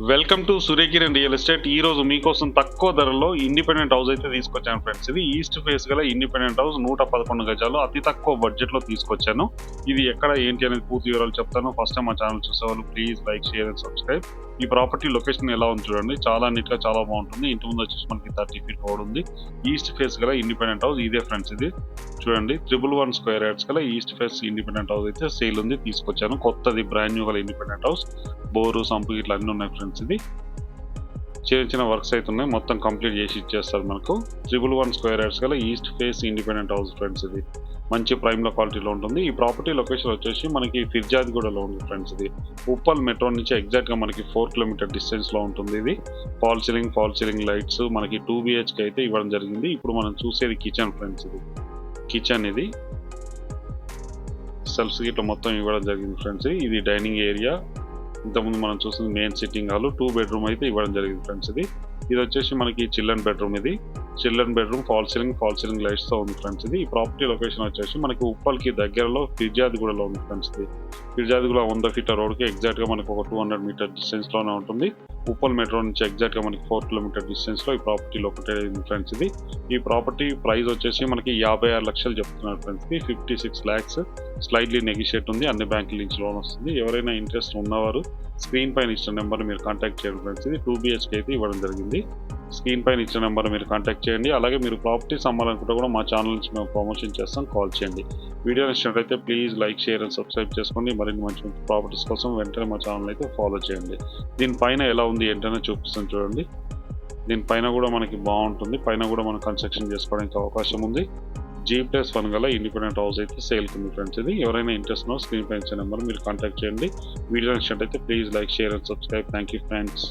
Welcome to Surya Kiran real estate. ఈ రోజు మీకోసం తక్కువ ధరలో ఇండిపెండెంట్ హౌస్ అయితే తీసుకొచ్చాను ఫ్రెండ్స్. ఇది ఈస్ట్ ఫేస్ గల ఇండిపెండెంట్ హౌస్ 111 గజాలు అతి తక్కువ బడ్జెట్ లో తీసుకొచ్చాను. ఇది ఎక్కడ ఏంటి అనేది పూర్తి వివరాలు చెప్తాను. ఫస్ట్ టైం మా ఛానల్ చూసేవాళ్ళు please like, share and subscribe. ఈ ప్రాపర్టీ లొకేషన్ ఎలా ఉంది చూడండి, చాలా నీట్ గా చాలా బాగుంటుంది. ఇంటి ముందు వచ్చేసి మనకి 30 ఫీట్ రోడ్ ఉంది. ఈస్ట్ ఫేస్ గల ఇండిపెండెంట్ హౌస్ ఇదే ఫ్రెండ్స్. ఇది చూడండి 111 స్క్వేర్ యార్డ్స్ గల ఈస్ట్ ఫేస్ ఇండిపెండెంట్ హౌస్ అయితే సేల్ ఉంది, తీసుకొచ్చాను. కొత్తది బ్రాండ్ న్యూ గల ఇండిపెండెంట్ హౌస్, బోరు సంపు ఇట్లా అన్ని ఉన్నాయి ఫ్రెండ్స్. ఇది చిన్న చిన్న వర్క్స్ అయితే ఉన్నాయి, మొత్తం కంప్లీట్ చేసి ఇచ్చేస్తారు మనకు. 111 స్క్వేర్ యార్డ్స్ గల east face independent house friends. ఇది మంచి ప్రైమ్ లో క్వాలిటీలో ఉంటుంది. ఈ ప్రాపర్టీ లొకేషన్ వచ్చేసి మనకి ఫిర్జాదిగూడలో ఉంది ఫ్రెండ్స్. ఇది ఉప్పల్ మెట్రో నుంచి ఎగ్జాక్ట్ గా మనకి 4 కిలోమీటర్ డిస్టెన్స్ లో ఉంటుంది. ఇది ఫాల్ సీలింగ్ లైట్స్ మనకి 2 BHK అయితే ఇవ్వడం జరిగింది. ఇప్పుడు మనం చూసేది కిచెన్ ఫ్రెండ్స్. ఇది కిచెన్, ఇది సెల్ఫ్స్ గిట్లా మొత్తం ఇవ్వడం జరిగింది ఫ్రెండ్స్. ఇది డైనింగ్ ఏరియా. ఇంతకుముందు మనం చూసింది మెయిన్ సిట్టింగ్ హాల్, 2 బెడ్రూమ్ అయితే ఇవ్వడం జరిగింది ఫ్రెండ్స్. ఇది వచ్చేసి మనకి చిల్డ్రన్ బెడ్రూమ్. ఇది children bedroom fall ceiling lights తో ఉంది ఫ్రెండ్స్. ఇది ఈ ప్రాపర్టీ లొకేషన్ వచ్చేసి మనకి ఉప్పల్కి దగ్గరలో ఫిర్జాదిగూడలో ఉంది ఫ్రెండ్స్. ఇది ఫిర్జాదిగూడ 100 ఫీట్ రోడ్ కి ఎగ్జాక్ట్ గా మనకి ఒక 200 మీటర్ డిస్టెన్స్ లోనే ఉంటుంది. ఉప్పల్ మెట్రో నుంచి ఎగ్జాక్ట్ గా మనకి 4 కిలోమీటర్ డిస్టెన్స్ లో ఈ ప్రాపర్టీ లొకేటెడ్ అయింది ఫ్రెండ్స్. ఈ ప్రాపర్టీ ప్రైస్ వచ్చేసి మనకి 56 లక్షలు చెప్తున్నారు ఫ్రెండ్స్. 56 lakhs స్లైడ్లీ నెగిషియేట్ ఉంది. అన్ని బ్యాంకుల నుంచి లోన్ వస్తుంది. ఎవరైనా ఇంట్రెస్ట్ ఉన్నవారు స్క్రీన్ పైన ఇచ్చిన నెంబర్ మీరు కాంటాక్ట్ చేయండి ఫ్రెండ్స్. ఇది 2 BHK అయితే ఇవ్వడం జరిగింది. స్క్రీన్ పైన ఇచ్చిన నెంబర్ మీరు కాంటాక్ట్ చేయండి. అలాగే మీరు ప్రాపర్టీస్ అమ్మాలనుకుంటే కూడా మా ఛానల్ నుంచి మేము ప్రమోషన్ చేస్తాం, కాల్ చేయండి. వీడియో నచ్చినట్లయితే please like, share and subscribe చేసుకోండి. మరిన్ని మంచి మంచి ప్రాపర్టీస్ కోసం వెంటనే మా ఛానల్ అయితే ఫాలో చేయండి. దీనిపైన ఎలా ఉంది ఏంటనే చూపిస్తాను చూడండి. దీనిపైన కూడా మనకి బాగుంటుంది. పైన కూడా మనం కన్స్ట్రక్షన్ చేసుకోవడానికి అవకాశం ఉంది. G+1 గల ఇండిపెండెంట్ హౌస్ అయితే సేల్ ఉంది ఫ్రెండ్స్. ఇది ఎవరైనా ఇంట్రెస్ట్ ఉన్నా స్క్రీన్ పైన ఇచ్చే నెంబర్ మీరు కాంటాక్ట్ చేయండి. వీడియో నచ్చినట్లయితే please like, share and subscribe. Thank you friends.